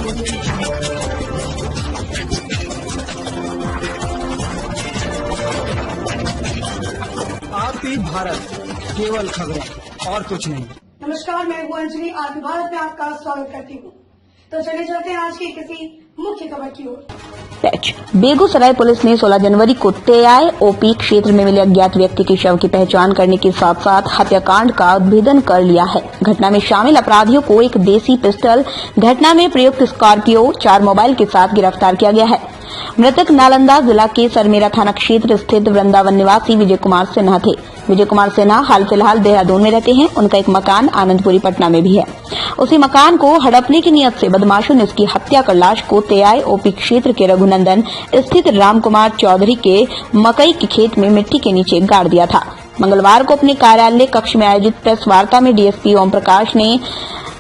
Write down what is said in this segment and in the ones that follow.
आपकी भारत, केवल खबरें और कुछ नहीं। नमस्कार, मैं हूँ अंजलि। आपकी भारत में आपका स्वागत करती हूँ। तो चलिए चलते हैं आज की किसी मुख्य खबर की ओर। बेगूसराय पुलिस ने 16 जनवरी को तेयाय ओपी क्षेत्र में मिले अज्ञात व्यक्ति के शव की पहचान करने के साथ साथ हत्याकांड का उद्भेदन कर लिया है। घटना में शामिल अपराधियों को एक देसी पिस्टल, घटना में प्रयुक्त स्कॉर्पियो, 4 मोबाइल के साथ गिरफ्तार किया गया है। मृतक नालंदा जिला के सरमेरा थाना क्षेत्र स्थित वृंदावन निवासी विजय कुमार सिन्हा थे। विजय कुमार सिन्हा हाल फिलहाल देहरादून में रहते हैं। उनका एक मकान आनंदपुरी पटना में भी है। उसी मकान को हड़पने की नियत से बदमाशों ने उसकी हत्या कर लाश को तेयाय ओपी क्षेत्र के रघुनंदन स्थित राम कुमार चौधरी के मकई के खेत में मिट्टी के नीचे गाड़ दिया था। मंगलवार को अपने कार्यालय कक्ष में आयोजित प्रेस वार्ता में डीएसपी ओम प्रकाश ने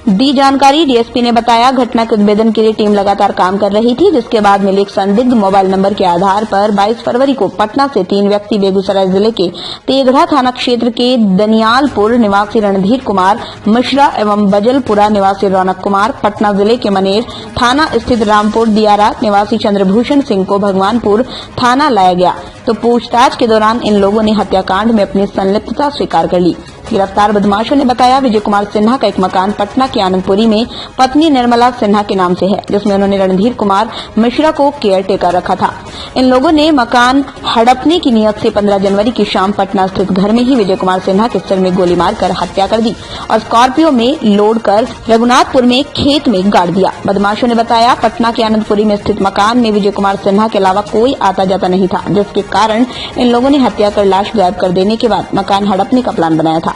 दी जानकारी। डीएसपी ने बताया, घटना के उद्भेदन के लिए टीम लगातार काम कर रही थी, जिसके बाद मिले एक संदिग्ध मोबाइल नंबर के आधार पर 22 फरवरी को पटना से 3 व्यक्ति बेगूसराय जिले के तेघड़ा थाना क्षेत्र के दनियालपुर निवासी रणधीर कुमार मिश्रा एवं बजलपुरा निवासी रौनक कुमार, पटना जिले के मनेर थाना स्थित रामपुर दियारा निवासी चंद्रभूषण सिंह को भगवानपुर थाना लाया गया। तो पूछताछ के दौरान इन लोगों ने हत्याकांड में अपनी संलिप्तता स्वीकार कर ली। गिरफ्तार बदमाशों ने बताया, विजय कुमार सिन्हा का एक मकान पटना के आनंदपुरी में पत्नी निर्मला सिन्हा के नाम से है, जिसमें उन्होंने रणधीर कुमार मिश्रा को केयर टेकर रखा था। इन लोगों ने मकान हड़पने की नियत से 15 जनवरी की शाम पटना स्थित घर में ही विजय कुमार सिन्हा के सिर में गोली मारकर हत्या कर दी और स्कॉर्पियो में लोड कर रघुनाथपुर में खेत में गाड़ दिया। बदमाशों ने बताया, पटना के आनंदपुरी में स्थित मकान में विजय कुमार सिन्हा के अलावा कोई आता जाता नहीं था, जिसके कारण इन लोगों ने हत्या कर लाश गायब कर देने के बाद मकान हड़पने का प्लान बनाया था।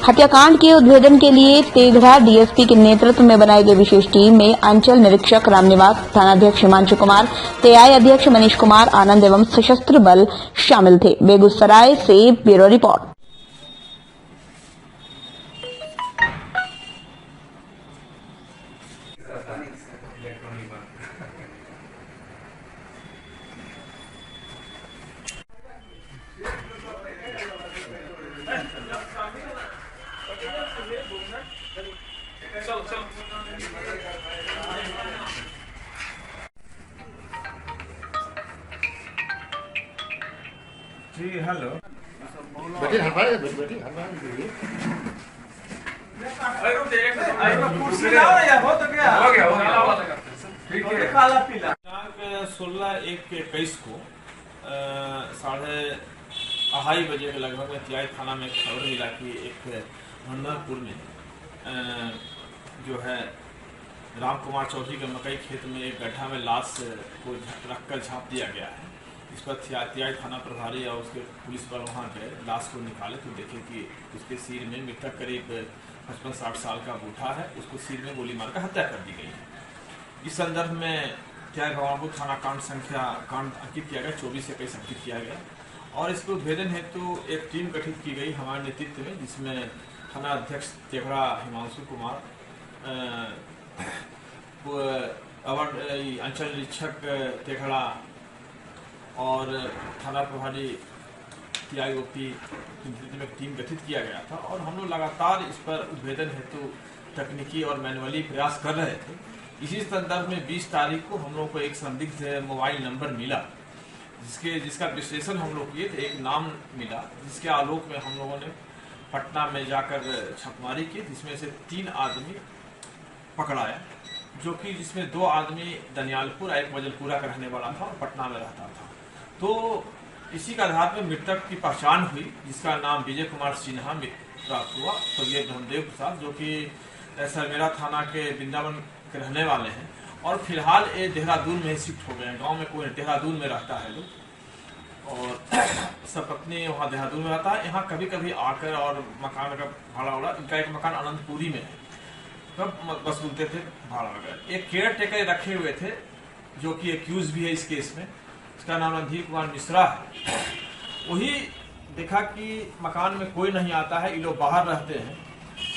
हत्याकांड के उद्भेदन के लिए तेघड़ा डीएसपी के नेतृत्व में बनाई गई विशेष टीम में अंचल निरीक्षक रामनिवास, थानाध्यक्ष हिमांशु कुमार, तेयाय अध्यक्ष मनीष कुमार आनंद एवं सशस्त्र बल शामिल थे। बेगूसराय से ब्यूरो रिपोर्ट। जी हेलो। बेटी हटवाइए, बेटी हटवाइए। कुर्सी लाओ ना यार, हो तो गया। हो गया। ठीक है। काला पीला। 16/1/21 को 2:30 बजे के लगभग में तेयाय थाना में खबर मिला कि एक भंडारपुर में जो है राम कुमार चौधरी के मकई खेत में एक गड्ढा में लाश को रखकर झाँप दिया गया है। इस पर तेयाय थाना प्रभारी और उसके पुलिस बल वहाँ गए, लाश को निकाले तो देखे कि उसके सिर में, मृतक करीब 55-60 साल का बूढ़ा है, उसको सिर में गोली मारकर हत्या कर दी गई है। इस संदर्भ में तेयाय भगवानपुर थाना कांड अंकित किया गया, 24 21 अंकित किया गया और इसके उद्भेदन हेतु एक टीम गठित की गई हमारे नेतृत्व में, जिसमें थाना अध्यक्ष तेघड़ा हिमांशु कुमार, अंचल निरीक्षक तेघड़ा और थाना प्रभारी तेयाय ओपी में टीम गठित किया गया था और हम लोग लगातार इस पर उद्भेदन हेतु तकनीकी और मैनुअली प्रयास कर रहे थे। इसी संदर्भ में 20 तारीख को हम लोग को एक संदिग्ध मोबाइल नंबर मिला, जिसका विश्लेषण हम लोग किए थे। एक नाम मिला, जिसके आलोक में हम लोगों ने पटना में जाकर छापेमारी की, जिसमें से 3 आदमी पकड़ाया, जिसमें 2 आदमी दनियालपुर, एक बजलपुरा का रहने वाला था और पटना में रहता था। तो इसी के आधार पर मृतक की पहचान हुई, जिसका नाम विजय कुमार सिन्हा प्राप्त हुआ, स्वर्गीय धनदेव प्रसाद, जो कि सरमेरा थाना के वृंदावन के रहने वाले हैं और फिलहाल ये देहरादून में शिफ्ट हो गए हैं। गांव में कोई देहरादून में रहता है लोग और सपत्नी वहाँ देहरादून में रहता है। यहाँ कभी कभी आकर और मकान का भाड़ा उड़ा, इनका एक मकान आनंदपुरी में है, तब वसूलते थे भाड़ा वगैरह। एक केयर टेकर रखे हुए थे जो कि एक्यूज भी है इस केस में, इसका नाम रणधीर कुमार मिश्रा है। वही देखा कि मकान में कोई नहीं आता है, ये लोग बाहर रहते हैं,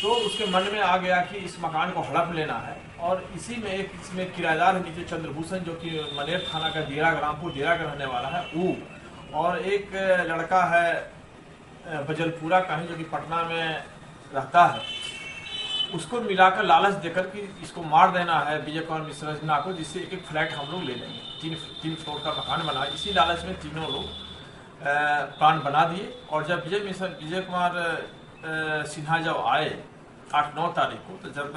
तो उसके मन में आ गया कि इस मकान को हड़प लेना है और इसी में इसमें किराएदार है नीचे चंद्रभूषण, जो कि मनेर थाना का रामपुर दियारा का रहने वाला है वो, और एक लड़का है बजलपुरा का ही, जो कि पटना में रहता है। उसको मिलाकर लालच देकर कि इसको मार देना है विजय कुमार मिश्रा जिन्ना को, जिससे एक एक फ्लैट हम लोग ले लेंगे। तीन फ्लोर का मकान बना, इसी लालच में तीनों लोग प्लान बना दिए। और जब विजय कुमार सिन्हा जब आए 8-9 तारीख को, तो जब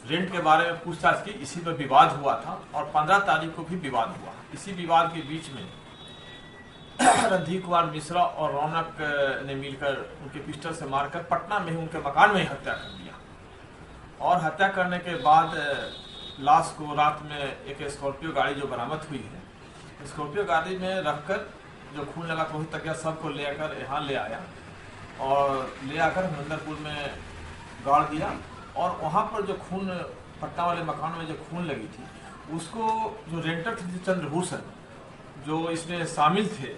रेंट के बारे में पूछताछ की, इसी पर विवाद हुआ था और 15 तारीख को भी विवाद हुआ। इसी विवाद के बीच में रणधीर कुमार मिश्रा और रौनक ने मिलकर उनके पिस्टल से मारकर पटना में ही उनके मकान में ही हत्या कर दिया। और हत्या करने के बाद लाश को रात में एक स्कॉर्पियो गाड़ी जो बरामद हुई है, स्कॉर्पियो गाड़ी में रखकर जो खून लगा था वही तकिया सबको लेकर यहाँ ले आया और ले आकर हरिंदरपुर में गाड़ दिया। और वहाँ पर जो खून पटना वाले मकान में जो खून लगी थी, उसको जो रेंटर थे चंद्रभूषण, जो इसमें शामिल थे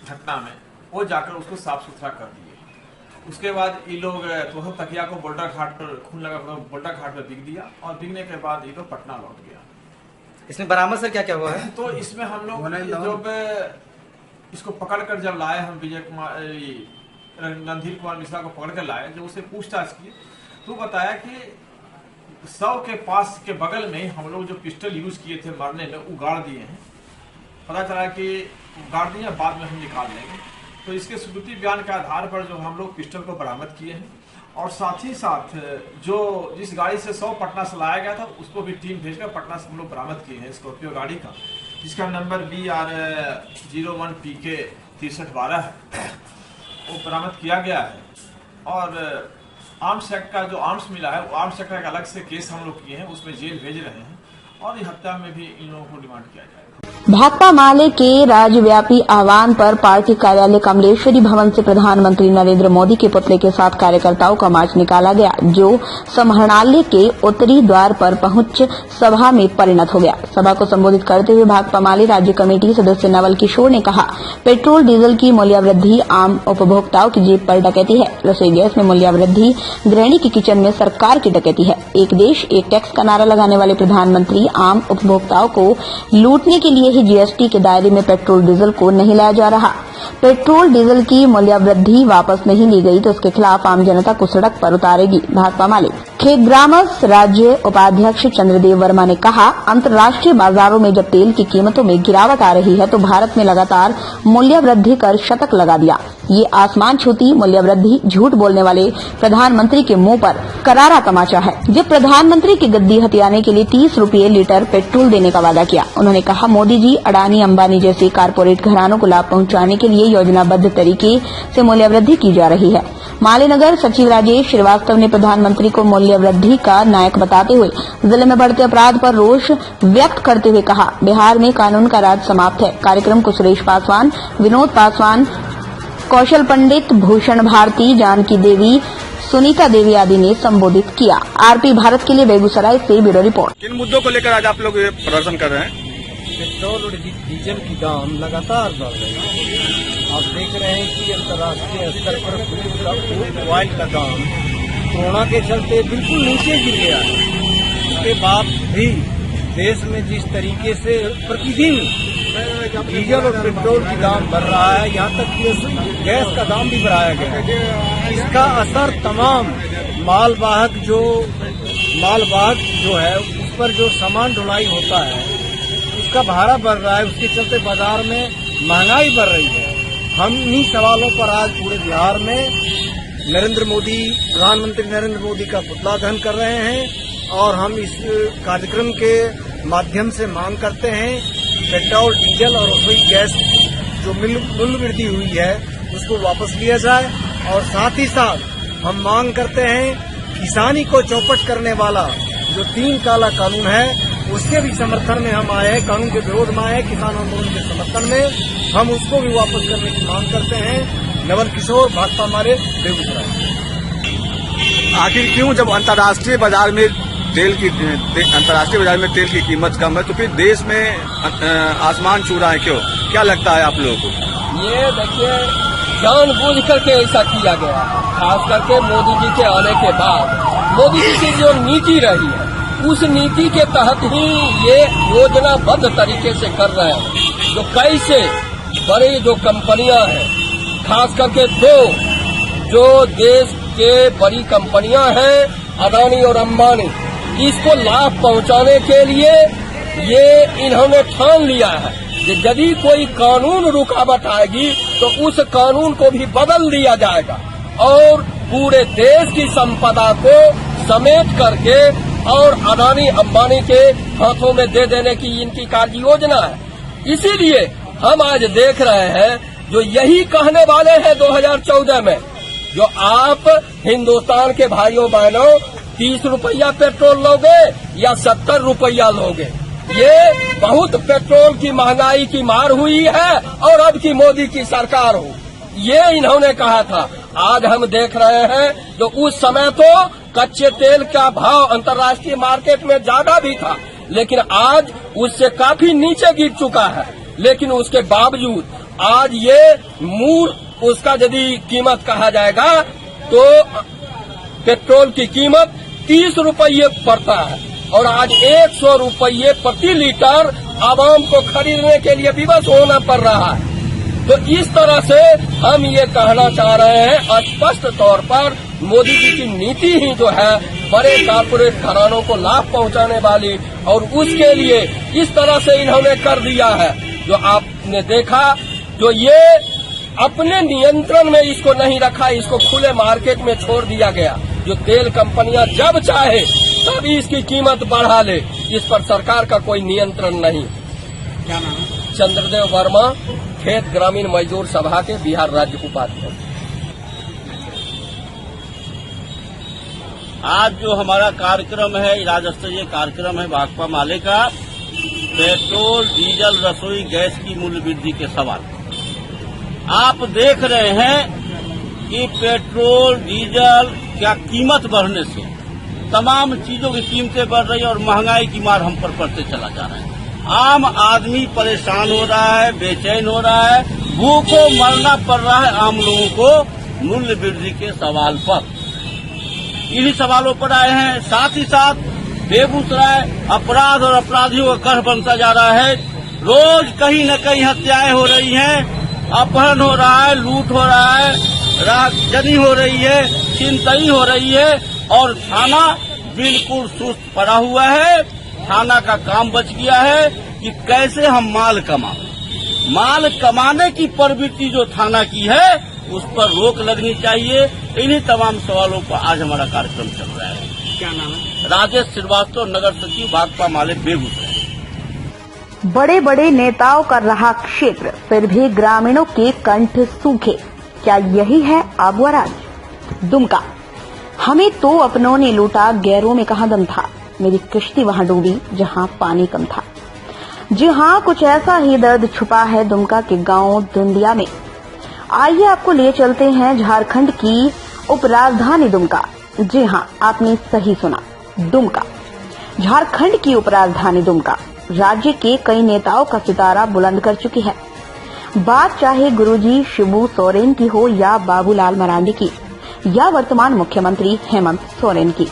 घटना में, वो जाकर उसको साफ सुथरा कर दिए। उसके बाद ये लोग तो तकिया को बोल्डर घाट पर खून लगा बोल्डर घाट पर बिक दिया और बिकने के बाद ये लोग पटना लौट गया। इसमें बरामद सर क्या क्या हुआ है? तो इसमें हम लोग जब इसको पकड़कर जब लाए, हम विजय कुमार रणधीर कुमार मिश्रा को पकड़ कर लाए, जो उसे पूछताछ की तो बताया कि 100 के पास के बगल में हम लोग जो पिस्टल यूज किए थे मारने में, वो गाड़ दिए हैं। पता चला कि गाड़ दिए, बाद में हम निकाल लेंगे। तो इसके सबूती बयान के आधार पर जो हम लोग पिस्टल को बरामद किए हैं और साथ ही साथ जो जिस गाड़ी से 100 पटना से लाया गया था, उसको भी टीम भेजकर पटना से हम लोग बरामद किए हैं स्कॉर्पियो गाड़ी का, जिसका नंबर BR01PK 6312 है, वो बरामद किया गया है। और आर्म्स एक्ट का जो आर्म्स मिला है, वो आर्म्स एक्ट का अलग से केस हम लोग किए हैं, उसमें जेल भेज रहे हैं और ये हत्या में भी इन लोगों को डिमांड किया जाएगा। भाकपा माले के राज्यव्यापी आह्वान पर पार्टी कार्यालय कमलेश्वरी भवन से प्रधानमंत्री नरेंद्र मोदी के पुतले के साथ कार्यकर्ताओं का मार्च निकाला गया, जो समाहरणालय के उत्तरी द्वार पर पहुंच सभा में परिणत हो गया। सभा को संबोधित करते हुए भाकपा माले राज्य कमेटी सदस्य नवल किशोर ने कहा, पेट्रोल डीजल की मूल्यवृद्धि आम उपभोक्ताओं की जेब पर डकैती है। रसोई गैस में मूल्यवृद्धि गृहिणी की किचन में सरकार की डकैती है। एक देश एक टैक्स का नारा लगाने वाले प्रधानमंत्री आम उपभोक्ताओं को लूटने के लिए ही जीएसटी के दायरे में पेट्रोल डीजल को नहीं लाया जा रहा। पेट्रोल डीजल की मूल्यवृद्धि वापस नहीं ली गई तो इसके खिलाफ आम जनता को सड़क पर उतारेगी भाकपा माले। खेग्रामस राज्य उपाध्यक्ष चंद्रदेव वर्मा ने कहा, अंतर्राष्ट्रीय बाजारों में जब तेल की कीमतों में गिरावट आ रही है तो भारत में लगातार मूल्य वृद्धि कर शतक लगा दिया। ये आसमान छूती मूल्य वृद्धि झूठ बोलने वाले प्रधानमंत्री के मुंह पर करारा तमाचा है। जब प्रधानमंत्री की गद्दी हथियाने के लिए 30 रुपये लीटर पेट्रोल देने का वादा किया, उन्होंने कहा, मोदी जी अडानी अंबानी जैसे कारपोरेट घरानों को लाभ पहुंचाने के लिए योजनाबद्ध तरीके से मूल्य वृद्धि की जा रही है। मालेनगर सचिव राजेश श्रीवास्तव ने प्रधानमंत्री को मूल्य वृद्धि का नायक बताते हुए जिले में बढ़ते अपराध पर रोष व्यक्त करते हुए कहा, बिहार में कानून का राज समाप्त है। कार्यक्रम को सुरेश पासवान, विनोद पासवान, कौशल पंडित, भूषण भारती, जानकी देवी, सुनीता देवी आदि ने संबोधित किया। आरपी भारत के लिए बेगूसराय से ब्यूरो रिपोर्ट। किन मुद्दों को लेकर आज आप लोग ये प्रदर्शन कर रहे हैं? पेट्रोल और डीजल की दाम लगातार बढ़ रही है। आप देख रहे हैं कि अंतर्राष्ट्रीय स्तर पर क्रूड ऑयल का दाम कोरोना के चलते बिल्कुल नीचे गिर गया है। उसके बाद भी देश में जिस तरीके से प्रतिदिन डीजल और पेट्रोल की दाम बढ़ रहा है, यहाँ तक कि गैस का दाम भी बढ़ाया गया है। इसका असर तमाम मालवाहक जो है उस पर जो सामान ढुलाई होता है उसका भाड़ा बढ़ रहा है। उसके चलते बाजार में महंगाई बढ़ रही है। हम इन्हीं सवालों पर आज पूरे बिहार में प्रधानमंत्री नरेंद्र मोदी का पुतला दहन कर रहे हैं और हम इस कार्यक्रम के माध्यम से मांग करते हैं कि पेट्रोल, डीजल और रसोई गैस जो मूल्य वृद्धि हुई है उसको वापस लिया जाए। और साथ ही साथ हम मांग करते हैं किसानी को चौपट करने वाला जो 3 काला कानून है उसके भी समर्थन में हम आए हैं, कानून के विरोध में आए हैं, किसान आंदोलन के समर्थन में हम उसको भी वापस करने की मांग करते हैं। नवल किशोर, भाकपा माले, बेगूसराय। आखिर क्यों जब अंतर्राष्ट्रीय बाजार में तेल की कीमत कम है तो फिर देश में आसमान छू रहा है क्यों? क्या लगता है आप लोगों को? ये देखिए, जानबूझ करके ऐसा किया गया है। खास करके मोदी जी के आने के बाद मोदी जी की जो नीति रही है उस नीति के तहत ही ये योजनाबद्ध तरीके से कर रहे हैं। जो कैसे बड़ी जो कंपनियां हैं, खास करके 2 जो देश के बड़ी कंपनियां हैं अदानी और अंबानी, इसको लाभ पहुंचाने के लिए ये इन्होंने ठान लिया है कि यदि कोई कानून रुकावट आएगी तो उस कानून को भी बदल दिया जाएगा और पूरे देश की संपदा को समेट करके और अदानी अंबानी के हाथों में दे देने की इनकी कार्य योजना है। इसीलिए हम आज देख रहे हैं जो यही कहने वाले हैं 2014 में, जो आप हिंदुस्तान के भाइयों बहनों 30 रुपया पेट्रोल लोगे या 70 रुपया लोगे, ये बहुत पेट्रोल की महंगाई की मार हुई है और अब की मोदी की सरकार हो, ये इन्होंने कहा था। आज हम देख रहे हैं जो उस समय तो कच्चे तेल का भाव अंतर्राष्ट्रीय मार्केट में ज्यादा भी था, लेकिन आज उससे काफी नीचे गिर चुका है। लेकिन उसके बावजूद आज ये मूल उसका यदि कीमत कहा जाएगा तो पेट्रोल की कीमत 30 रुपये पड़ता है और आज 100 रुपये प्रति लीटर आवाम को खरीदने के लिए विवश होना पड़ रहा है। तो इस तरह से हम ये कहना चाह रहे हैं स्पष्ट तौर पर मोदी जी की नीति ही जो है बड़े कारपोरेट घरानों को लाभ पहुंचाने वाली, और उसके लिए इस तरह से इन्होंने कर दिया है जो आपने देखा, जो ये अपने नियंत्रण में इसको नहीं रखा, इसको खुले मार्केट में छोड़ दिया गया। जो तेल कंपनियां जब चाहे तब इसकी कीमत बढ़ा ले, इस पर सरकार का कोई नियंत्रण नहीं। क्या नाम है? चंद्रदेव वर्मा, खेत ग्रामीण मजदूर सभा के बिहार राज्य उपाध्यक्ष। आज जो हमारा कार्यक्रम है, राज्य स्तरीय कार्यक्रम है भाकपा माले का, पेट्रोल डीजल रसोई गैस की मूल्य वृद्धि के सवाल। आप देख रहे हैं कि पेट्रोल डीजल क्या कीमत बढ़ने से तमाम चीजों की कीमतें बढ़ रही है और महंगाई की मार हम पर पड़ते चला जा रहा है। आम आदमी परेशान हो रहा है, बेचैन हो रहा है, भूखों मरना पड़ रहा है आम लोगों को मूल्य वृद्धि के सवाल पर। इन्हीं सवालों पर आए हैं। साथ ही साथ बेगूसराय अपराध और अपराधियों का गढ़ बनता जा रहा है। रोज कहीं न कहीं हत्याएं हो रही हैं, अपहरण हो रहा है, लूट हो रहा है, राहजनी हो रही है, छिनतई हो रही है और थाना बिल्कुल सुस्त पड़ा हुआ है। थाना का काम बच गया है कि कैसे हम माल कमाएं। माल कमाने की प्रवृत्ति जो थाना की है उस पर रोक लगनी चाहिए। इन्हीं तमाम सवालों पर आज हमारा कार्यक्रम चल रहा है। क्या नाम है? राजेश श्रीवास्तव, नगर सचिव भाकपा माले बेगूसराय। बड़े बड़े नेताओं का रहा क्षेत्र, फिर भी ग्रामीणों के कंठ सूखे। क्या यही है आबुआ राज? दुमका। हमें तो अपनों ने लूटा, गैरों में कहां दम था। मेरी किश्ती वहां डूबी जहां पानी कम था। जी हां, कुछ ऐसा ही दर्द छुपा है दुमका के गांव दुंदिया में। आइए आपको ले चलते हैं झारखंड की उपराजधानी दुमका। जी हां, आपने सही सुना, दुमका। झारखंड की उपराजधानी दुमका राज्य के कई नेताओं का सितारा बुलंद कर चुकी है। बात चाहे गुरुजी शिबू सोरेन की हो या बाबूलाल मरांडी की या वर्तमान मुख्यमंत्री हेमंत सोरेन की,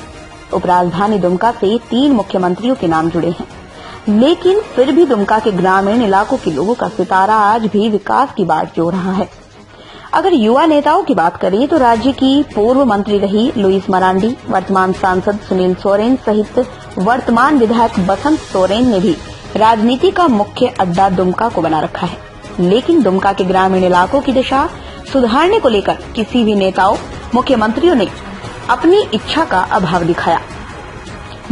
उपराजधानी दुमका से 3 मुख्यमंत्रियों के नाम जुड़े हैं। लेकिन फिर भी दुमका के ग्रामीण इलाकों के लोगों का सितारा आज भी विकास की बाट जोड़ रहा है। अगर युवा नेताओं की बात करें तो राज्य की पूर्व मंत्री रही लुईस मरांडी, वर्तमान सांसद सुनील सोरेन सहित वर्तमान विधायक बसंत सोरेन ने भी राजनीति का मुख्य अड्डा दुमका को बना रखा है। लेकिन दुमका के ग्रामीण इलाकों की दिशा सुधारने को लेकर किसी भी नेताओं, मुख्यमंत्रियों ने अपनी इच्छा का अभाव दिखाया।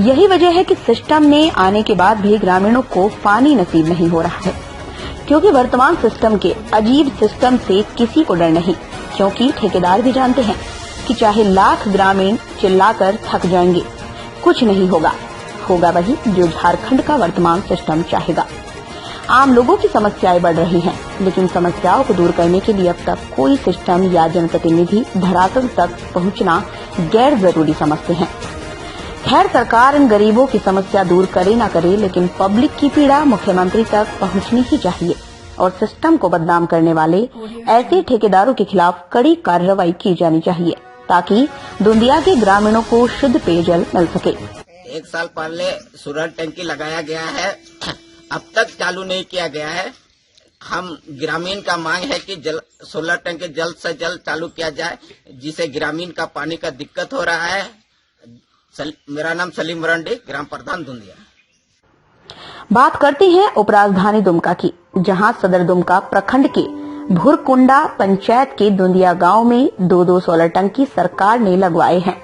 यही वजह है कि सिस्टम में आने के बाद भी ग्रामीणों को पानी नसीब नहीं हो रहा है, क्योंकि वर्तमान सिस्टम के अजीब सिस्टम से किसी को डर नहीं। क्योंकि ठेकेदार भी जानते हैं कि चाहे लाख ग्रामीण चिल्लाकर थक जाएंगे, कुछ नहीं होगा, होगा वही जो झारखंड का वर्तमान सिस्टम चाहेगा। आम लोगों की समस्याएं बढ़ रही हैं, लेकिन समस्याओं को दूर करने के लिए अब तक कोई सिस्टम या जनप्रतिनिधि धरातल तक पहुंचना गैर जरूरी समझते हैं। खैर, सरकार इन गरीबों की समस्या दूर करे न करे, लेकिन पब्लिक की पीड़ा मुख्यमंत्री तक पहुंचनी ही चाहिए और सिस्टम को बदनाम करने वाले ऐसे ठेकेदारों के खिलाफ कड़ी कार्रवाई की जानी चाहिए, ताकि दुंदिया के ग्रामीणों को शुद्ध पेयजल मिल सके। 1 साल पहले सूरज टंकी लगाया गया है, अब तक चालू नहीं किया गया है। हम ग्रामीण का मांग है कि सोलर टंकी जल्द से जल्द चालू किया जाए, जिससे ग्रामीण का पानी का दिक्कत हो रहा है। मेरा नाम सलीम मरांडी, ग्राम प्रधान दुंदिया। बात करते हैं उपराजधानी दुमका की, जहां सदर दुमका प्रखंड के भुरकुंडा पंचायत के दुंदिया गांव में 2-2 सोलर टंकी सरकार ने लगवाए हैं,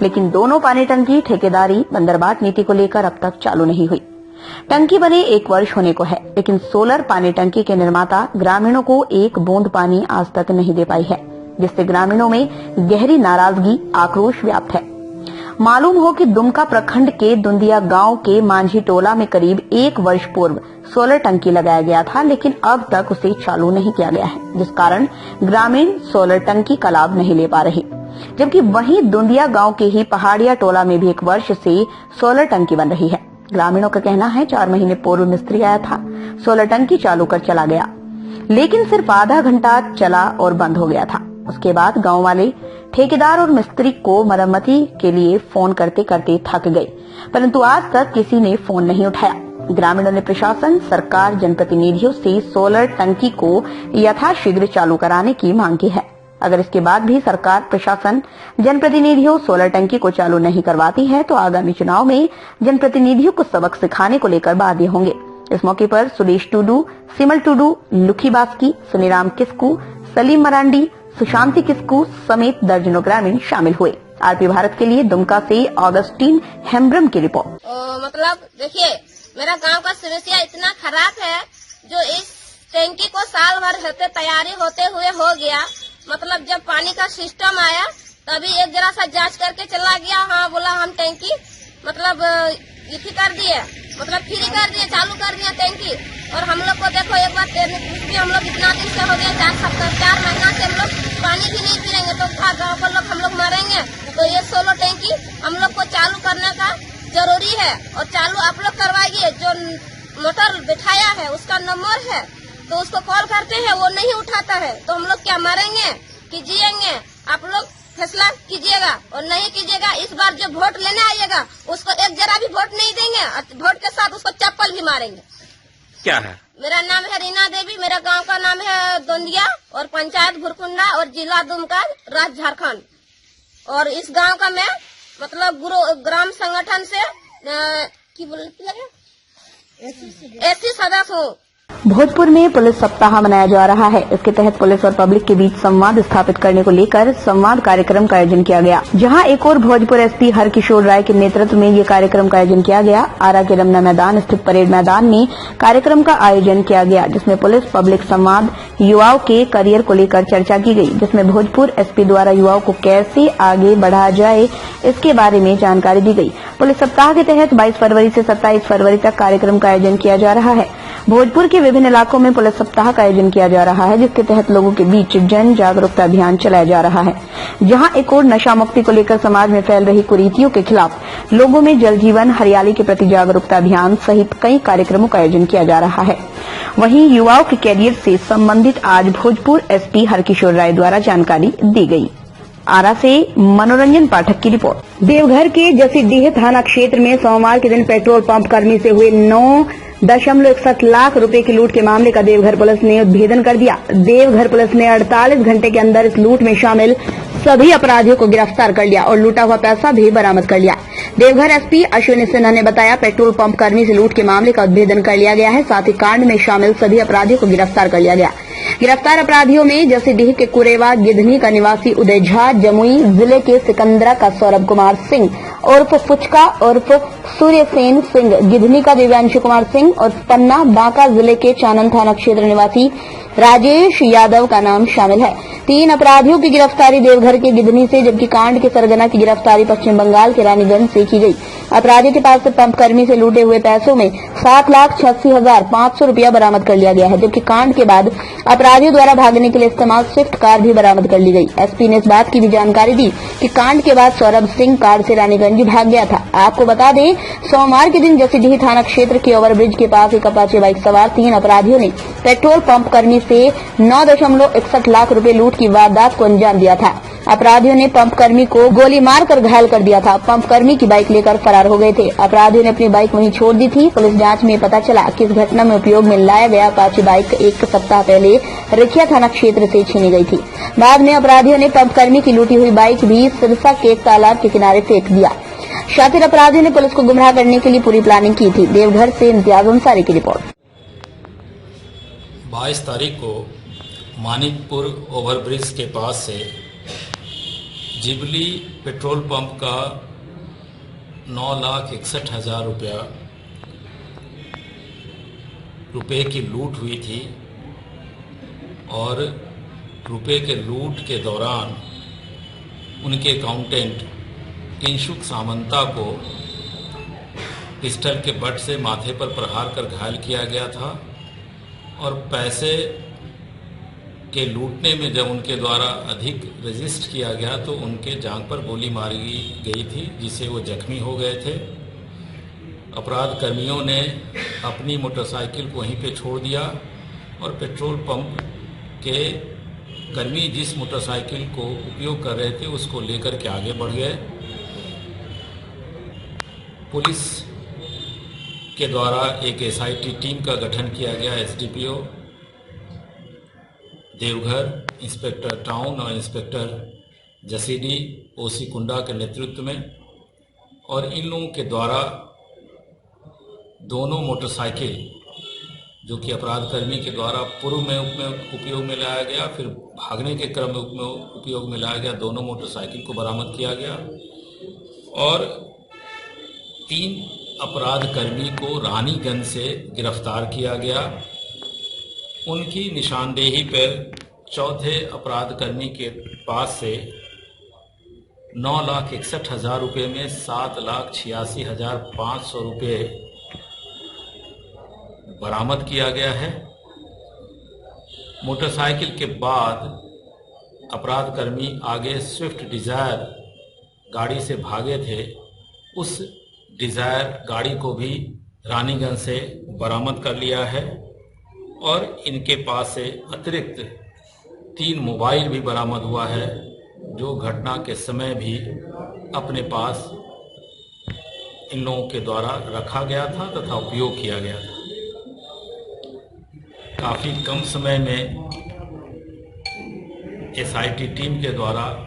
लेकिन दोनों पानी टंकी ठेकेदारी बंदरबाट नीति को लेकर अब तक चालू नहीं हुई। टंकी बने 1 वर्ष होने को है, लेकिन सोलर पानी टंकी के निर्माता ग्रामीणों को 1 बूंद पानी आज तक नहीं दे पाई है, जिससे ग्रामीणों में गहरी नाराजगी, आक्रोश व्याप्त है। मालूम हो कि दुमका प्रखंड के दुंदिया गांव के मांझी टोला में करीब 1 वर्ष पूर्व सोलर टंकी लगाया गया था, लेकिन अब तक उसे चालू नहीं किया गया है, जिस कारण ग्रामीण सोलर टंकी का लाभ नहीं ले पा रहे। जबकि वहीं दुंदिया गांव के ही पहाड़िया टोला में भी 1 वर्ष से सोलर टंकी बन रही है। ग्रामीणों का कहना है 4 महीने पूर्व मिस्त्री आया था, सोलर टंकी चालू कर चला गया, लेकिन सिर्फ आधा घंटा चला और बंद हो गया था। उसके बाद गांव वाले ठेकेदार और मिस्त्री को मरम्मती के लिए फोन करते करते थक गए, परंतु आज तक किसी ने फोन नहीं उठाया। ग्रामीणों ने प्रशासन, सरकार, जनप्रतिनिधियों से सोलर टंकी को यथाशीघ्र चालू कराने की मांग की है। अगर इसके बाद भी सरकार, प्रशासन, जनप्रतिनिधियों सोलर टंकी को चालू नहीं करवाती है तो आगामी चुनाव में जनप्रतिनिधियों को सबक सिखाने को लेकर बाध्य होंगे। इस मौके पर सुरेश टुडू, सिमल टुडू, लुखी बास्की, सुनीराम किस्कू, सलीम मरांडी, सुशांति किस्कू समेत दर्जनों ग्रामीण शामिल हुए। आरपी भारत के लिए दुमका से ऑगस्टीन हेम्ब्रम की रिपोर्ट। मतलब देखिए, मेरा गांव का समस्या इतना खराब है, जो इस टैंकी को साल भर होते तैयारी होते हुए हो गया। मतलब जब पानी का सिस्टम आया तभी एक जरा सा जांच करके चला गया। हाँ बोला हम टैंकी मतलब इसी कर दिए, मतलब फ्री कर दिए, चालू कर दिया टैंकी। और हम लोग को देखो एक बार हम लोग इतना दिन से हो गया, 4 महीना से हम लोग पानी भी नहीं पीएंगे तो गाँव के लोग हम लोग मरेंगे। तो ये सोलर टैंकी हम लोग को चालू करने का जरूरी है, और चालू आप लोग करवाइए। जो मोटर बिठाया है उसका नंबर है, तो उसको कॉल करते हैं, वो नहीं उठाता है, तो हम लोग क्या मरेंगे कि जिएंगे? आप लोग फैसला कीजिएगा, और नहीं कीजिएगा इस बार जो वोट लेने आइएगा उसको एक जरा भी वोट नहीं देंगे, और वोट के साथ उसको चप्पल भी मारेंगे। क्या है? मेरा नाम है रीना देवी, मेरा गांव का नाम है दुंदिया, और पंचायत भुरकुंडा, और जिला दुमका, राज्य झारखंड। और इस गांव का मैं मतलब ग्राम संगठन से एससी सदस्य हूँ। भोजपुर में पुलिस सप्ताह मनाया जा रहा है। इसके तहत पुलिस और पब्लिक के बीच संवाद स्थापित करने को लेकर संवाद कार्यक्रम का आयोजन किया गया, जहां एक और भोजपुर एसपी हरकिशोर राय के नेतृत्व में ये कार्यक्रम का आयोजन किया गया। आरा के रमना मैदान स्थित परेड मैदान में कार्यक्रम का आयोजन किया गया, जिसमें पुलिस पब्लिक संवाद, युवाओं के करियर को लेकर चर्चा की गई, जिसमें भोजपुर एसपी द्वारा युवाओं को कैसे आगे बढ़ाया जाए इसके बारे में जानकारी दी गई। पुलिस सप्ताह के तहत 22 फरवरी से 27 फरवरी तक कार्यक्रम का आयोजन किया जा रहा है। भोजपुर के विभिन्न इलाकों में पुलिस सप्ताह का आयोजन किया जा रहा है, जिसके तहत लोगों के बीच जन जागरूकता अभियान चलाया जा रहा है। जहां एक और नशा मुक्ति को लेकर समाज में फैल रही कुरीतियों के खिलाफ लोगों में जल जीवन, हरियाली के प्रति जागरूकता अभियान सहित कई कार्यक्रमों का आयोजन किया जा रहा है। वहीं युवाओं के कैरियर से संबंधित आज भोजपुर एसपी हरकिशोर राय द्वारा जानकारी दी गई। आरा से मनोरंजन पाठक की रिपोर्ट। देवघर के जसीडीह थाना क्षेत्र में सोमवार के दिन पेट्रोल पंप कर्मी से हुए 9.61 लाख रुपए की लूट के मामले का देवघर पुलिस ने उद्भेदन कर दिया। देवघर पुलिस ने 48 घंटे के अंदर इस लूट में शामिल सभी अपराधियों को गिरफ्तार कर लिया और लूटा हुआ पैसा भी बरामद कर लिया। देवघर एसपी अश्विनी सिन्हा ने बताया, पेट्रोल पंप कर्मी से लूट के मामले का उद्भेदन कर लिया गया है। साथ ही कांड में शामिल सभी अपराधियों को गिरफ्तार कर लिया गया। गिरफ्तार अपराधियों में जसीडीह के कुरेवा गिधनी का निवासी उदय झा, जमुई जिले के सिकंदरा का सौरभ कुमार सिंह उर्फ फुचका उर्फ सूर्यसेन सिंह, गिधनी का दिव्यांशु कुमार सिंह और पन्ना बांका जिले के चानन थाना क्षेत्र निवासी राजेश यादव का नाम शामिल है। 3 अपराधियों की गिरफ्तारी देवघर के गिधनी से, जबकि कांड के सरगना की गिरफ्तारी पश्चिम बंगाल के रानीगंज से की गई। अपराधियों के पास से पंप कर्मी से लूटे हुए पैसों में 7,86,500 रुपया बरामद कर लिया गया है, जबकि कांड के बाद अपराधियों द्वारा भागने के लिए इस्तेमाल स्विफ्ट कार भी बरामद कर ली गई। एसपी ने इस बात की भी जानकारी दी कि कांड के बाद सौरभ सिंह कार से रानीगंज भाग गया था। आपको बता दें, सोमवार के दिन जसीडीह थाना क्षेत्र के ओवरब्रिज के पास एक अपाचे बाइक सवार 3 अपराधियों ने पेट्रोल पंप कर्मी से 9.61 लाख रुपए लूट की वारदात को अंजाम दिया था। अपराधियों ने पंप कर्मी को गोली मारकर घायल कर दिया था। पंप कर्मी की बाइक लेकर फरार हो गए थे। अपराधियों ने अपनी बाइक वहीं छोड़ दी थी। पुलिस जांच में पता चला कि इस घटना में उपयोग में लाया गया अपाचे बाइक 1 सप्ताह पहले रिखिया थाना क्षेत्र से छीनी गई थी। बाद में अपराधियों ने पंप कर्मी की लूटी हुई बाइक भी सिरसा के तालाब के किनारे फेंक दिया। शातिर अपराधियों ने पुलिस को गुमराह करने के लिए पूरी प्लानिंग की थी। देवघर से इम्तियाज अंसारी की रिपोर्ट। 22 तारीख को मानिकपुर ओवरब्रिज के पास से जिबली पेट्रोल पंप का 9,61,000 रुपये की लूट हुई थी और रुपये के लूट के दौरान उनके अकाउंटेंट इंशुक सामंता को पिस्टल के बट से माथे पर प्रहार कर घायल किया गया था और पैसे के लूटने में जब उनके द्वारा अधिक रजिस्ट किया गया तो उनके जांघ पर गोली मारी गई थी, जिससे वो जख्मी हो गए थे। अपराध कर्मियों ने अपनी मोटरसाइकिल को वहीं पे छोड़ दिया और पेट्रोल पंप के कर्मी जिस मोटरसाइकिल को उपयोग कर रहे थे उसको लेकर के आगे बढ़ गए। पुलिस के द्वारा एक एसआईटी टीम का गठन किया गया। एसडीपीओ देवघर, इंस्पेक्टर टाउन और इंस्पेक्टर जसीडी ओसी कुंडा के नेतृत्व में, और इन लोगों के द्वारा दोनों मोटरसाइकिल जो कि अपराधकर्मी के द्वारा पूर्व में उपयोग में लाया गया, फिर भागने के क्रम में उपयोग में लाया गया, दोनों मोटरसाइकिल को बरामद किया गया और 3 अपराधकर्मी को रानीगंज से गिरफ्तार किया गया। उनकी निशानदेही पर चौथे अपराधकर्मी के पास से 9,61,000 रुपये में 7,86,500 रुपये बरामद किया गया है। मोटरसाइकिल के बाद अपराधकर्मी आगे स्विफ्ट डिजायर गाड़ी से भागे थे, उस डिजायर गाड़ी को भी रानीगंज से बरामद कर लिया है और इनके पास से अतिरिक्त 3 मोबाइल भी बरामद हुआ है, जो घटना के समय भी अपने पास इन लोगों के द्वारा रखा गया था तथा उपयोग किया गया था। काफ़ी कम समय में एसआईटी टीम के द्वारा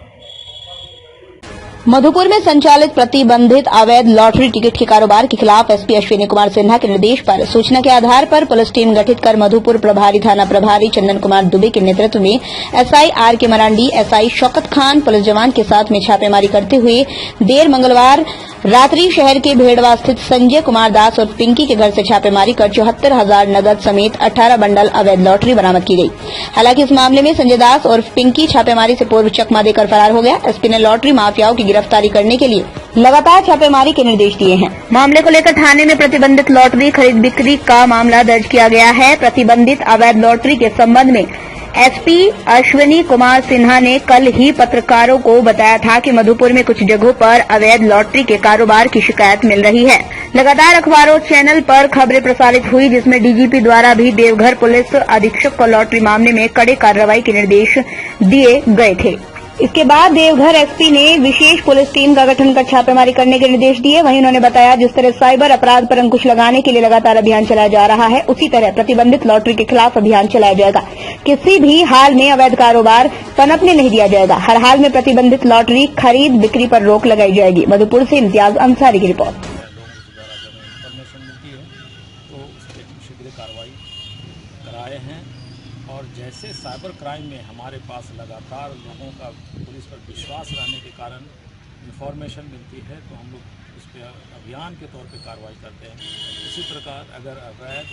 मधुपुर में संचालित प्रतिबंधित अवैध लॉटरी टिकट के कारोबार के खिलाफ एसपी अश्विनी कुमार सिन्हा के निर्देश पर सूचना के आधार पर पुलिस टीम गठित कर मधुपुर प्रभारी थाना प्रभारी चंदन कुमार दुबे के नेतृत्व में एसआई आर के मरांडी, एसआई शौकत खान पुलिस जवान के साथ में छापेमारी करते हुए देर मंगलवार रात्रि शहर के भेड़वा स्थित संजय कुमार दास और पिंकी के घर से छापेमारी कर 74,000 नगद समेत 18 बंडल अवैध लॉटरी बरामद की गई। हालांकि इस मामले में संजय दास और पिंकी छापेमारी से पूर्व चकमा देकर फरार हो गया। एसपी ने लॉटरी माफियाओं की गिरफ्तारी करने के लिए लगातार छापेमारी के निर्देश दिए हैं। मामले को लेकर थाने में प्रतिबंधित लॉटरी खरीद बिक्री का मामला दर्ज किया गया है। प्रतिबंधित अवैध लॉटरी के संबंध में एसपी अश्विनी कुमार सिन्हा ने कल ही पत्रकारों को बताया था कि मधुपुर में कुछ जगहों पर अवैध लॉटरी के कारोबार की शिकायत मिल रही है। लगातार अखबारों चैनल पर खबरें प्रसारित हुई, जिसमें डीजीपी द्वारा भी देवघर पुलिस अधीक्षक को लॉटरी मामले में कड़े कार्रवाई के निर्देश दिए गए थे। इसके बाद देवघर एसपी ने विशेष पुलिस टीम का गठन कर छापेमारी करने के निर्देश दिए। वहीं उन्होंने बताया जिस तरह साइबर अपराध पर अंकुश लगाने के लिए लगातार अभियान चलाया जा रहा है, उसी तरह प्रतिबंधित लॉटरी के खिलाफ अभियान चलाया जाएगा। किसी भी हाल में अवैध कारोबार पनपने नहीं दिया जाएगा। हर हाल में प्रतिबंधित लॉटरी खरीद बिक्री पर रोक लगाई जाएगी। मधुपुर से इम्तियाज अंसारी की रिपोर्ट। और जैसे साइबर क्राइम में हमारे पास लगातार लोगों का पुलिस पर विश्वास रहने के कारण इंफॉर्मेशन मिलती है, तो हम लोग इस पर अभियान के तौर पे कार्रवाई करते हैं। इसी प्रकार अगर अवैध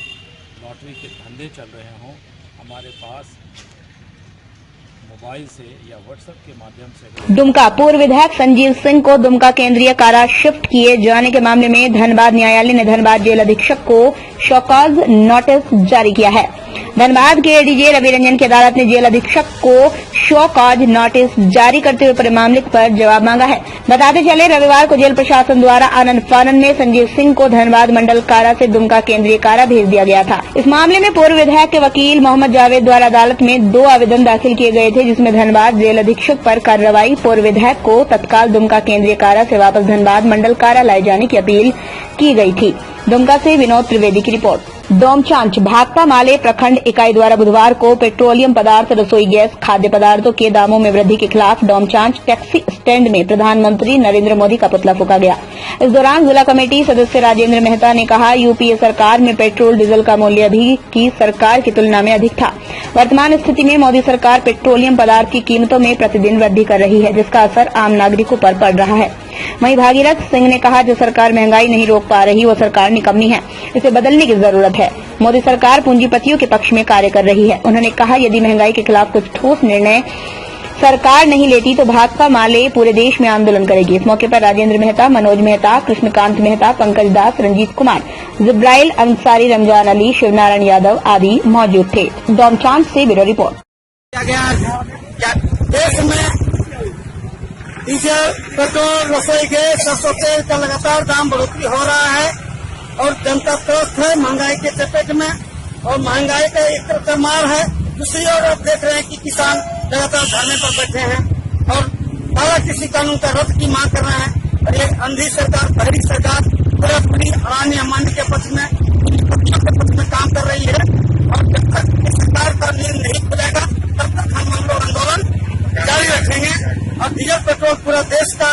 लॉटरी के धंधे चल रहे हों, हमारे पास मोबाइल से या व्हाट्सएप के माध्यम से। दुमका पूर्व विधायक संजीव सिंह को दुमका केंद्रीय कारा शिफ्ट किए जाने के मामले में धनबाद न्यायालय ने धनबाद जेल अधीक्षक को शोकॉज नोटिस जारी किया है। धनबाद के एडीजे रवि रंजन की अदालत ने जेल अधीक्षक को शो कॉज नोटिस जारी करते हुए पूरे मामले पर जवाब मांगा है। बताते चले रविवार को जेल प्रशासन द्वारा आनंद फानन में संजीव सिंह को धनबाद मंडल कारा से दुमका केंद्रीय कारा भेज दिया गया था। इस मामले में पूर्व विधायक के वकील मोहम्मद जावेद द्वारा अदालत में 2 आवेदन दाखिल किए गए थे, जिसमें धनबाद जेल अधीक्षक पर कार्रवाई, पूर्व विधायक को तत्काल दुमका केंद्रीय कारा से वापस धनबाद मंडल कारा लाए जाने की अपील की गई थी। दुमका से विनोद त्रिवेदी की रिपोर्ट। डोमचांच भाकपा माले प्रखंड इकाई द्वारा बुधवार को पेट्रोलियम पदार्थ, रसोई गैस, खाद्य पदार्थों के दामों में वृद्धि के खिलाफ डोमचांच टैक्सी स्टैंड में प्रधानमंत्री नरेंद्र मोदी का पुतला फूंका गया। इस दौरान जिला कमेटी सदस्य राजेंद्र मेहता ने कहा, यूपीए सरकार में पेट्रोल डीजल का मूल्य अभी की सरकार की तुलना में अधिक था। वर्तमान स्थिति में मोदी सरकार पेट्रोलियम पदार्थ की कीमतों में प्रतिदिन वृद्धि कर रही है, जिसका असर आम नागरिकों पर पड़ रहा है। वहीं भागीरथ सिंह ने कहा, जो सरकार महंगाई नहीं रोक पा रही वो सरकार निकम्मी है, इसे बदलने की जरूरत है। मोदी सरकार पूंजीपतियों के पक्ष में कार्य कर रही है। उन्होंने कहा, यदि महंगाई के खिलाफ कुछ ठोस निर्णय सरकार नहीं लेती तो भाकपा माले पूरे देश में आंदोलन करेगी। इस मौके पर राजेंद्र मेहता, मनोज मेहता, कृष्णकांत मेहता, पंकज दास, रंजीत कुमार, जिब्राइल अंसारी, रमजान अली, शिवनारायण यादव आदि मौजूद थे। डोमचांच से ब्यूरो रिपोर्ट। देश में डीजल, पेट्रोल, रसोई गैस, सरसों तेल का लगातार दाम बढ़ोतरी हो रहा है और जनता त्रस्त है महंगाई के चपेट में, और महंगाई का एक तरफ से मार है। दूसरी ओर आप देख रहे हैं कि किसान लगातार धरने पर बैठे हैं और सारा कृषि कानून का रद्द की मांग कर रहे हैं। और एक अंधी सरकार, बहरी सरकार पूरी अडानी अंबानी के पक्ष में काम कर रही है। और जब तक सरकार का नींद नहीं खुलेगा तब तक हम लोग आंदोलन जारी रखेंगे। और डीजल पेट्रोल पूरा देश का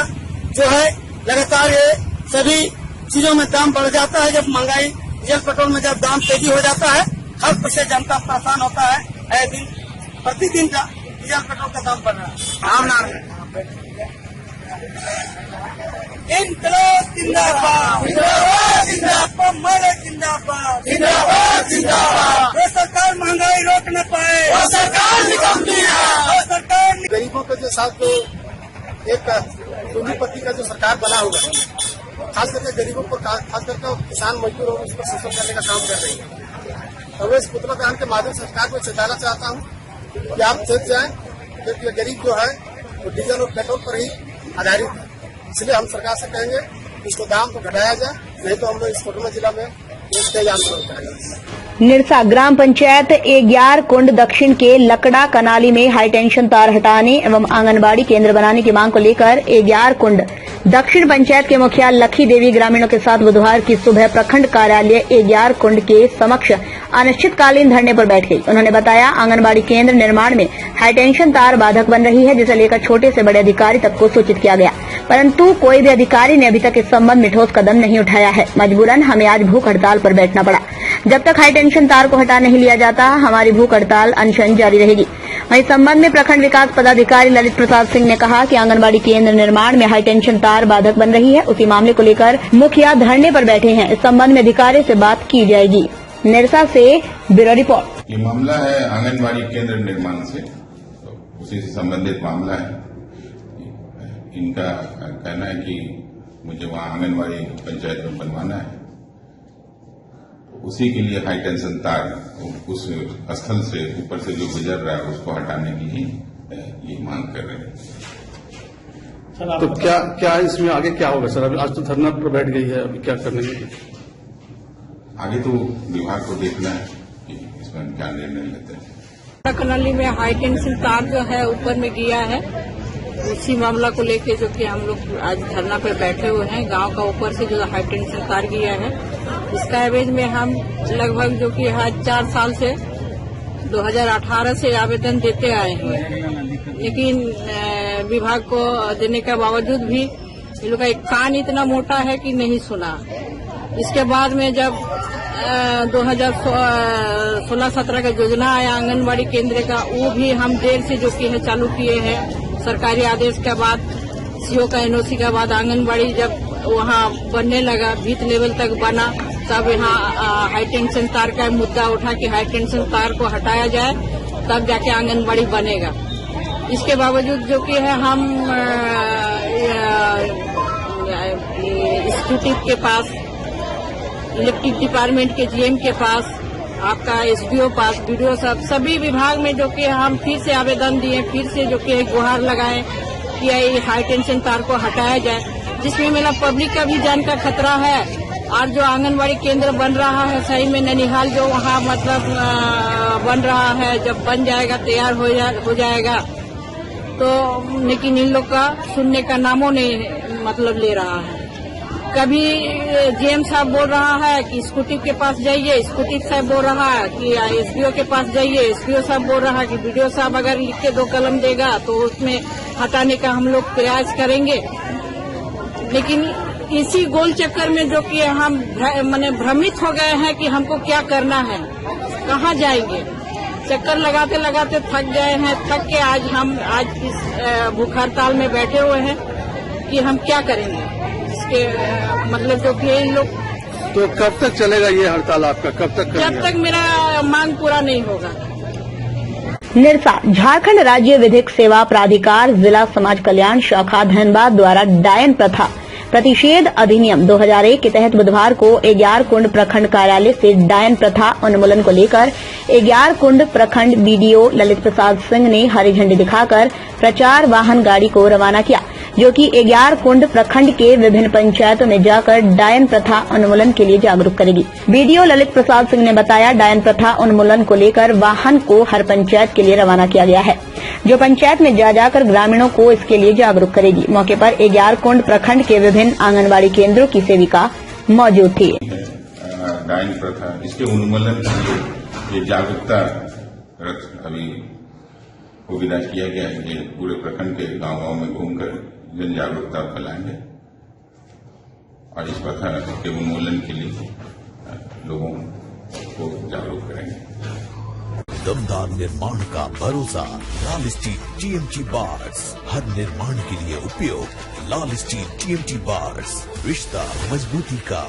जो है लगातार ये सभी चीजों में दाम बढ़ जाता है। जब महंगाई डीजल पेट्रोल में जब दाम तेजी हो जाता है, हर पैसे जनता परेशान होता है। प्रतिदिन डीजल पेट्रोल का दाम बढ़ रहा है। आम नागरिक इनकलाब जिंदाबाद, जिंदाबाद, माले जिंदाबाद, जिंदाबाद, जिंदाबाद। जो सरकार महंगाई रोक न पाए वो सरकार निकम्मी है। सरकार गरीबों के जो साथ जो एक पूंजीपति का जो सरकार बना हुआ है, खास करके गरीबों को, खास करके किसान मजदूर हो उस पर शोषण करने का काम कर रही है। तो मैं इस पुतला दहन के माध्यम से सरकार को चेताना चाहता हूँ कि आप चेत जाएं, क्योंकि गरीब जो है वो डीजल और पेट्रोल पर ही आधारित है। इसलिए हम सरकार से कहेंगे कि इसको दाम को घटाया जाए, नहीं तो हम लोग इस कोडरमा जिला में तेज आंदोलन करेंगे। निरसा ग्राम पंचायत एग्यार कुंड दक्षिण के लकड़ा कनाली में हाईटेंशन तार हटाने एवं आंगनबाड़ी केंद्र बनाने की मांग को लेकर एग्यार कुंड दक्षिण पंचायत के मुखिया लखी देवी ग्रामीणों के साथ बुधवार की सुबह प्रखंड कार्यालय एग्यार कुंड के समक्ष अनिश्चितकालीन धरने पर बैठ गई। उन्होंने बताया, आंगनबाड़ी केंद्र निर्माण में हाईटेंशन तार बाधक बन रही है, जिसे लेकर छोटे से बड़े अधिकारी तक को सूचित किया गया, परंतु कोई भी अधिकारी ने अभी तक इस संबंध में ठोस कदम नहीं उठाया है। मजबूरन हमें आज भूख हड़ताल पर बैठना पड़ा। जब तक हाईटेंशन तार को हटा नहीं लिया जाता, हमारी भूख हड़ताल अनशन जारी रहेगी। वहीं संबंध में प्रखंड विकास पदाधिकारी ललित प्रसाद सिंह ने कहा कि आंगनबाड़ी केंद्र निर्माण में हाईटेंशन तार बाधक बन रही है, उसी मामले को लेकर मुखिया धरने पर बैठे हैं। इस संबंध में अधिकारी से बात की जाएगी। निरसा से ब्यूरो रिपोर्ट। ये मामला है आंगनबाड़ी केंद्र निर्माण से, तो उसी से संबंधित मामला है। इनका कहना है कि मुझे वहां आंगनबाड़ी पंचायत में बनवाना है, उसी के लिए हाई टेंशन तार उस स्थल से ऊपर से जो गुजर रहा है उसको हटाने की ही ये मांग कर रहे हैं। तो क्या इसमें आगे क्या होगा सर? अभी आज तो धरना पर बैठ गई है, अभी क्या करने में? आगे तो विभाग को देखना है कि इसमें क्या निर्णय लेते हैं। कनाली में हाई टेंशन तार जो है ऊपर में गिरा है, उसी मामला को लेके जो कि हम लोग आज धरना पर बैठे हुए हैं। गांव का ऊपर से जो हाई टेंशन तार गिरा है, इसका एवज में हम लगभग जो कि 4 साल से 2018 से आवेदन देते आए हैं, लेकिन विभाग को देने के बावजूद भी इन लोग का एक कान इतना मोटा है कि नहीं सुना। इसके बाद में जब 2016-17 का योजना आया आंगनबाड़ी केंद्र का, वो भी हम देर से जो कि है चालू किए हैं। सरकारी आदेश के बाद, सीओ का एनओसी के बाद आंगनबाड़ी जब वहाँ बनने लगा, भीत लेवल तक बना, तब यहाँ हाई टेंशन तार का मुद्दा उठा कि हाई टेंशन तार को हटाया जाए, तब जाके आंगनबाड़ी बनेगा। इसके बावजूद जो कि है हम इंस्टीट्यूट के पास, इलेक्ट्रिक डिपार्टमेंट के जीएम के पास, आपका एसडीओ पास, बीडीओ साहब, सभी विभाग में जो कि हम फिर से आवेदन दिए, फिर से जो कि गुहार लगाए कि ये हाई टेंशन तार को हटाया जाए, जिसमें मेरा पब्लिक का भी जान का खतरा है। और जो आंगनबाड़ी केंद्र बन रहा है सही में ननिहाल जो वहाँ मतलब बन रहा है, जब बन जाएगा, तैयार हो जाएगा, तो लेकिन इन लोग का सुनने का नामों नहीं मतलब ले रहा है। कभी जीएम साहब बोल रहा है कि स्कूटी के पास जाइए, स्कूटी साहब बोल रहा है कि एसपीओ के पास जाइए, एसपीओ साहब बोल रहा है कि वीडियो साहब अगर लिख के 2 कलम देगा तो उसमें हटाने का हम लोग प्रयास करेंगे। लेकिन इसी गोल चक्कर में जो कि हम माने भ्रमित हो गए हैं कि हमको क्या करना है, कहाँ जाएंगे। चक्कर लगाते लगाते थक गए हैं। थक के आज इस भूख हड़ताल में बैठे हुए हैं कि हम क्या करेंगे। इसके मतलब जो कि इन लोग तो कब तक चलेगा ये हड़ताल आपका, कब तक करेंगे? जब तक मेरा मांग पूरा नहीं होगा। निरसा झारखंड राज्य विधिक सेवा प्राधिकार जिला समाज कल्याण शाखा धनबाद द्वारा डायन प्रथा प्रतिषेध अधिनियम 2001 के तहत बुधवार को एग्यारकुंड प्रखंड कार्यालय से डायन प्रथा उन्मूलन को लेकर एग्यारकुंड प्रखंड बीडीओ ललित प्रसाद सिंह ने हरी झंडी दिखाकर प्रचार वाहन गाड़ी को रवाना किया, जो कि एग्यारकुंड प्रखंड के विभिन्न पंचायतों में जाकर डायन प्रथा उन्मूलन के लिए जागरूक करेगी। बीडीओ ललित प्रसाद सिंह ने बताया, डायन प्रथा उन्मूलन को लेकर वाहन को हर पंचायत के लिए रवाना किया गया है, जो पंचायत में जाकर ग्रामीणों को इसके लिए जागरूक करेगी। मौके पर एग्यारकुंड प्रखंड के विभिन्न आंगनबाड़ी केंद्रों की सेविका मौजूद थी। डायन प्रथा इसके उन्मूलन के लिए ये जागरूकता रथ अभी को विदा किया गया है। ये पूरे प्रखंड के गांव में घूमकर जन जागरूकता फैलाएंगे और इस प्रथा के उन्मूलन के लिए लोगों को जागरूक करेंगे। दमदार निर्माण का भरोसा लाल स्टील टीएमटी बार्स, हर निर्माण के लिए उपयोग लाल स्टील टीएमटी बार्स, रिश्ता मजबूती का।